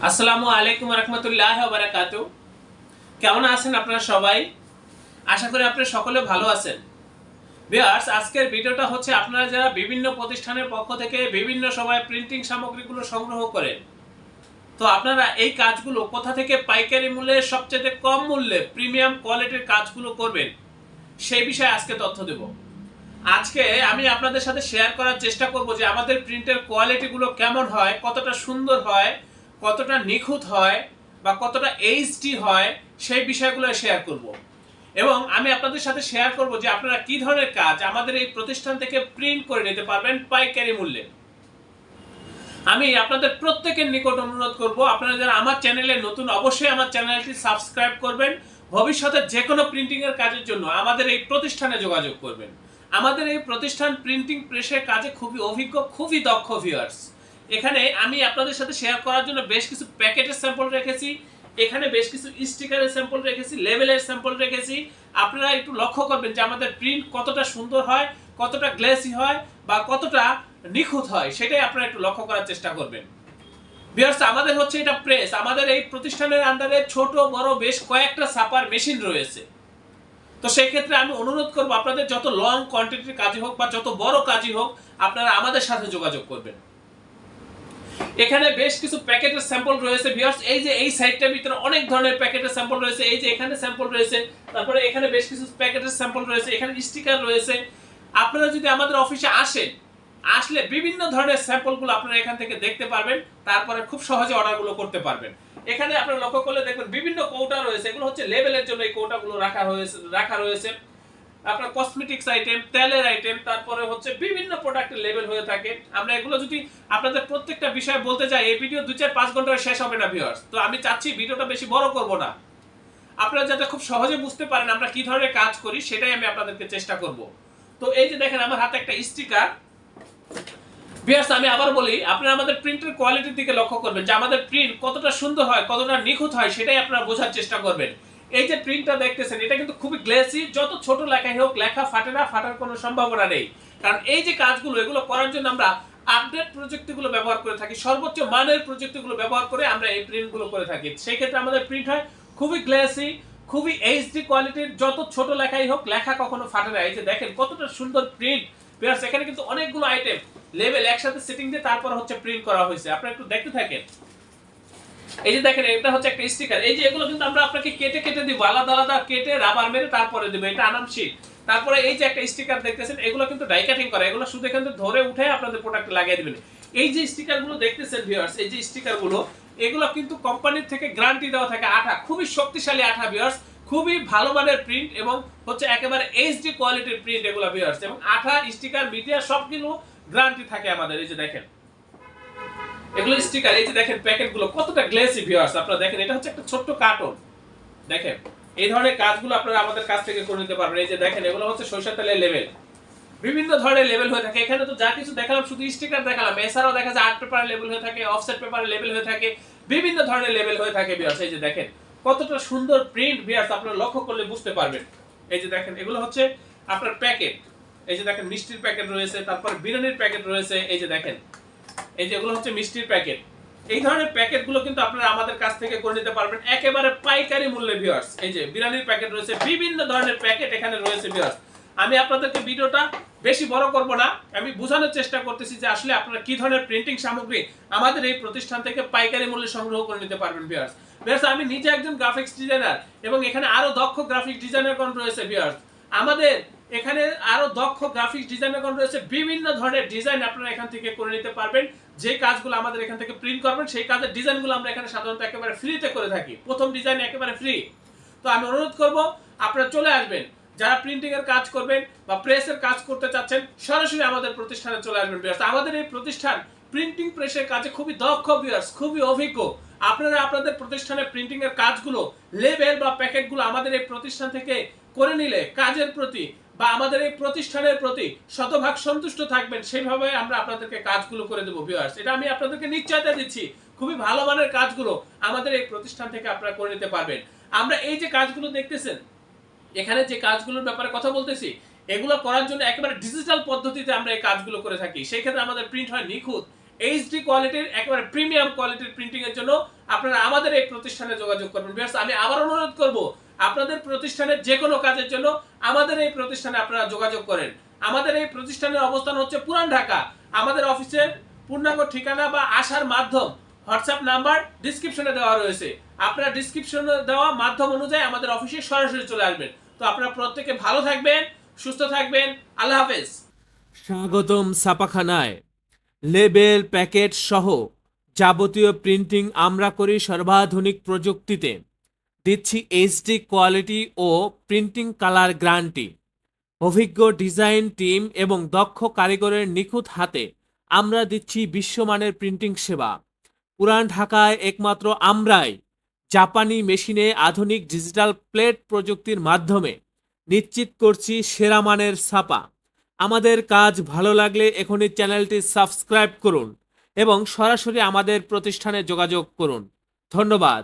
আসসালামু আলাইকুম রহমতুল্লাহি ওয়া বারাকাতুহু। কেমন আছেন আপনারা সবাই? আশা করি আপনারা সকলে ভালো আছেন। ভিউয়ার্স, আজকের ভিডিওটা হচ্ছে আপনারা যারা বিভিন্ন প্রতিষ্ঠানের পক্ষ থেকে বিভিন্ন সময় প্রিন্টিং সামগ্রীগুলো সংগ্রহ করেন, তো আপনারা এই কাজগুলো কোথা থেকে পাইকারি মূল্যে সবচেয়ে কম মূল্যে প্রিমিয়াম কোয়ালিটির কাজগুলো করবেন সেই বিষয়ে আজকে তথ্য দেব। আজকে আমি আপনাদের সাথে শেয়ার করার চেষ্টা করব যে আমাদের প্রিন্টের কোয়ালিটিগুলো কেমন হয়, কতটা সুন্দর হয়, কতটা নিখুঁত হয় বা কতটা এইচডি হয়, সেই বিষয়গুলো শেয়ার করব। এবং আমি আপনাদের সাথে শেয়ার করব যে আপনারা কি ধরনের কাজ আমাদের এই প্রতিষ্ঠান থেকে প্রিন্ট করে নিতে পারবেন পাইকারি মূল্যে। আমি আপনাদের প্রত্যেকের নিকট অনুরোধ করব, আপনারা যারা আমার চ্যানেলে নতুন অবশ্যই আমার চ্যানেলটি সাবস্ক্রাইব করবেন। ভবিষ্যতে যে কোনো প্রিন্টিং এর কাজের জন্য আমাদের এই প্রতিষ্ঠানে যোগাযোগ করবেন। আমাদের এই প্রতিষ্ঠান প্রিন্টিং প্রেসের কাজে খুবই অভিজ্ঞ, খুবই দক্ষ ভিউয়ার্স। এখানে আমি আপনাদের সাথে শেয়ার করার জন্য বেশ কিছু প্যাকেটের স্যাম্পল রেখেছি, এখানে বেশ কিছু স্টিকারের স্যাম্পল রেখেছি, লেবেলের স্যাম্পল রেখেছি। আপনারা একটু লক্ষ্য করবেন যে আমাদের প্রিন্ট কতটা সুন্দর হয়, কতটা গ্লেসি হয় বা কতটা নিখুঁত হয়, সেটাই আপনারা একটু লক্ষ্য করার চেষ্টা করবেন। ভিউয়ার্স, আমাদের হচ্ছে এটা প্রেস। আমাদের এই প্রতিষ্ঠানের আন্ডারে ছোট বড় বেশ কয়েকটা ছাপার মেশিন রয়েছে। তো সেই ক্ষেত্রে আমি অনুরোধ করব, আপনাদের যত লং কোয়ান্টিটির কাজই হোক বা যত বড় কাজই হোক, আপনারা আমাদের সাথে যোগাযোগ করবেন। এখানে বেশ কিছু প্যাকেটের স্যাম্পল রয়েছে ভিউয়ার্স। এই যে এই সাইডটার ভিতরে অনেক ধরনের প্যাকেটের স্যাম্পল রয়েছে, এই যে এখানে স্যাম্পল রয়েছে, তারপরে এখানে বেশ কিছু প্যাকেটের স্যাম্পল রয়েছে, এখানে স্টিকার রয়েছে। আপনারা যদি আমাদের অফিসে আসেন, আসলে বিভিন্ন ধরনের স্যাম্পলগুলো আপনারা এখান থেকে দেখতে পারবেন, তারপরে খুব সহজে অর্ডারগুলো করতে পারবেন। এখানে আপনারা লক্ষ্য করলে দেখবেন বিভিন্ন কৌটা রয়েছে, এগুলো হচ্ছে লেবেলের জন্য এই কৌটাগুলো রাখা রয়েছে। আপনার কসমেটিক্স আইটেম, তেলের আইটেম, তারপরে হচ্ছে বিভিন্ন প্রোডাক্টের লেবেল হয়ে থাকে। আমরা এগুলো যদি আপনাদের প্রত্যেকটা বিষয় বলতে যাই, এই ভিডিও 2-4-5 ঘন্টায় শেষ হবে না ভিউয়ার্স। তো আমি চাচ্ছি ভিডিওটা বেশি বড় করব না, আপনারা যাতে খুব সহজে বুঝতে পারেন আমরা কি ধরনের কাজ করি, সেটাই আমি আপনাদেরকে চেষ্টা করব। তো এই যে দেখেন আমার হাতে একটা স্টিকার। ভিউয়ার্স, আমি আবার বলি, আপনারা আমাদের প্রিন্টের কোয়ালিটির দিকে লক্ষ্য করবেন যে আমাদের প্রিন্ট কতটা সুন্দর হয়, কতটা নিখুঁত হয়, সেটাই আপনারা বোঝার চেষ্টা করবেন। এই যে প্রিন্টটা দেখতেছেন, এটা কিন্তু খুবই গ্লেসি। যত ছোট লেখাই হোক, লেখা ফাটে না, ফাটার কোনো সম্ভাবনা নেই। কারণ এই যে কাজগুলো, এগুলো করার জন্য আমরা আপডেট প্রযুক্তিগুলো ব্যবহার করে থাকি, সর্বোচ্চ মানের প্রযুক্তিগুলো ব্যবহার করে আমরা এই প্রিন্টগুলো করে থাকি। সেই ক্ষেত্রে আমাদের প্রিন্ট হয় খুবই গ্লেসি, খুবই এইচডি কোয়ালিটির। যত ছোট লেখাই হোক, লেখা কখনো ফাটে না। এই যে দেখেন কতটা সুন্দর প্রিন্ট ভিউয়ার্স। এখানে কিন্তু অনেকগুলো আইটেম লেবেল একসাথে সেটিং দিয়ে তারপর হচ্ছে প্রিন্ট করা হয়েছে। আপনারা একটু দেখতে থাকেন। এই যে দেখেন, এটা হচ্ছে একটা স্টিকার। এই যে এগুলো কিন্তু আমরা আপনাকে কেটে কেটে দিব, আলাদা আলাদা কেটে রাবার মেরে তারপরে দেব। এটা আনাম শীট। তারপরে এই যে একটা স্টিকার দেখতেছেন, এগুলো কিন্তু ডাই কাটিং করা। এগুলো শুধু এখান থেকে ধরে উঠে আপনাদের প্রোডাক্টে লাগিয়ে দিবেন। এই যে স্টিকারগুলো দেখতেছেন ভিউয়ার্স, এই যে স্টিকারগুলো, এগুলো কিন্তু কোম্পানির থেকে গ্যারান্টি দেওয়া থাকে। আঠা খুবই শক্তিশালী আঠা ভিউয়ার্স, খুবই ভালো মানের প্রিন্ট এবং হচ্ছে একেবারে এইচডি কোয়ালিটির প্রিন্ট এগুলো ভিউয়ার্স। এবং আঠা, স্টিকার, মিডিয়া সবগুলো গ্যারান্টি থাকে আমাদের। এই যে দেখেন এগুলো স্টিকার। এই যে দেখেন প্যাকেটগুলো কতটা গ্লেসি ভিউয়ার্স। আপনারা দেখেন, এটা হচ্ছে একটা ছোট্ট কার্টন। দেখেন এই ধরনের কাজগুলো আপনারা আমাদের কাছ থেকে করে নিতে পারবেন। এই যে দেখেন, এগুলো হচ্ছে সরিষার তেলের লেবেল। বিভিন্ন ধরনের লেবেল হয়ে থাকে। এখানে তো যা কিছু দেখালাম শুধু স্টিকার দেখালাম, এছাড়াও দেখা যায় আর্ট পেপারের লেবেল হয়ে থাকে, অফসেট পেপারের লেবেল হয়ে থাকে, বিভিন্ন ধরনের লেবেল হয়ে থাকে ভিউয়ার্স। এই যে দেখেন কতটা সুন্দর প্রিন্ট ভিউয়ার্স, আপনারা লক্ষ্য করলে বুঝতে পারবেন। এই যে দেখেন এগুলো হচ্ছে আপনার প্যাকেট। এই যে দেখেন মিষ্টির প্যাকেট রয়েছে, তারপর বিরিয়ানির প্যাকেট রয়েছে। এই যে দেখেন, এই যে এগুলো হচ্ছে মিষ্টির প্যাকেট। এই ধরনের প্যাকেটগুলো কিন্তু আপনারা আমাদের কাছ থেকে করে নিতে পারবেন একেবারে পাইকারি মূল্যে ভিউয়ার্স। এই যে বিরিয়ানির প্যাকেট রয়েছে, বিভিন্ন ধরনের প্যাকেট এখানে রয়েছে ভিউয়ার্স। আমি আপনাদেরকে ভিডিওটা বেশি বড় করব না, আমি বোঝানোর চেষ্টা করতেছি যে আসলে আপনারা কি ধরনের প্রিন্টিং সামগ্রী আমাদের এই প্রতিষ্ঠান থেকে পাইকারি মূল্যে সংগ্রহ করে নিতে পারবেন ভিউয়ার্স। ভিউয়ার্স, আমি নিজে একজন গ্রাফিক্স ডিজাইনার এবং এখানে আরো দক্ষ গ্রাফিক্স ডিজাইনারগণ রয়েছে ভিউয়ার্স। আমাদের এখানে আরো দক্ষ গ্রাফিক্স ডিজাইনারগণ রয়েছে। বিভিন্ন ধরনের ডিজাইন আপনারা এখান থেকে করে নিতে পারবেন। যে কাজগুলো আমাদের এখান থেকে প্রিন্ট করবেন, সেই কাজের ডিজাইনগুলো আমরা এখানে সাধারণত একেবারে ফ্রিতে করে থাকি। প্রথম ডিজাইন একেবারে ফ্রি। তো আমি অনুরোধ করব আপনারা চলে আসবেন, যারা প্রিন্টিং এর কাজ করবেন বা প্রেসের কাজ করতে চাচ্ছেন, সরাসরি আমাদের প্রতিষ্ঠানে চলে আসবেন ভিউয়ার্স। আমাদের এই প্রতিষ্ঠান প্রিন্টিং প্রেসের কাজে খুবই দক্ষ ভিউয়ার্স, খুবই অভিজ্ঞ। আপনারা আপনাদের প্রতিষ্ঠানে প্রিন্টিং এর কাজগুলো, লেবেল বা প্যাকেটগুলো আমাদের এই প্রতিষ্ঠান থেকে করে নিলে কাজের প্রতি বা আমাদের এই প্রতিষ্ঠানের প্রতি শতভাগ সন্তুষ্ট থাকবেন। সেইভাবে আমরা আপনাদেরকে কাজগুলো করে দেবো ভিউয়ার্স। এটা আমি আপনাদেরকে নিশ্চয়তা দিচ্ছি, খুবই ভালো মানের কাজগুলো আমাদের এই প্রতিষ্ঠান থেকে আপনারা করে নিতে পারবেন। আমরা এই যে কাজগুলো দেখতেছেন, এখানে যে কাজগুলোর ব্যাপারে কথা বলতেছি, এগুলো করার জন্য একেবারে ডিজিটাল পদ্ধতিতে আমরা এই কাজগুলো করে থাকি। সেই ক্ষেত্রে আমাদের প্রিন্ট হয় নিখুঁত, এইচডি কোয়ালিটির একেবারে প্রিমিয়াম কোয়ালিটির প্রিন্টিং এর জন্য আপনারা আমাদের এই প্রতিষ্ঠানে যোগাযোগ করবেন। ভিউয়ার্স, আমি আবার অনুরোধ করব আপনাদের প্রতিষ্ঠানের যে কোনো কাজের জন্য আমাদের এই প্রতিষ্ঠানে আপনারা যোগাযোগ করেন। আমাদের এই প্রতিষ্ঠানের অবস্থান হচ্ছে পুরান ঢাকা। আমাদের অফিসের পূর্ণাঙ্গ ঠিকানা বা আসার মাধ্যম হোয়াটসঅ্যাপ নাম্বার ডিসক্রিপশনে দেওয়া রয়েছে। আপনারা ডিসক্রিপশনে দেওয়া মাধ্যম অনুযায়ী আমাদের অফিসে সরাসরি চলে আসবেন। তো আপনারা প্রত্যেকে ভালো থাকবেন, সুস্থ থাকবেন। আল্লাহ হাফেজ। স্বাগতম ছাপাখানায়। লেবেল, প্যাকেট সহ যাবতীয় প্রিন্টিং আমরা করি সর্বাধুনিক প্রযুক্তিতে। দিচ্ছি এইচডি কোয়ালিটি ও প্রিন্টিং কালার গ্যারান্টি। অভিজ্ঞ ডিজাইন টিম এবং দক্ষ কারিগরের নিখুঁত হাতে আমরা দিচ্ছি বিশ্বমানের প্রিন্টিং সেবা। পুরান ঢাকায় একমাত্র আমরাই জাপানি মেশিনে আধুনিক ডিজিটাল প্লেট প্রযুক্তির মাধ্যমে নিশ্চিত করছি সেরা মানের ছাপা। আমাদের কাজ ভালো লাগলে এখনই চ্যানেলটি সাবস্ক্রাইব করুন এবং সরাসরি আমাদের প্রতিষ্ঠানে যোগাযোগ করুন। ধন্যবাদ।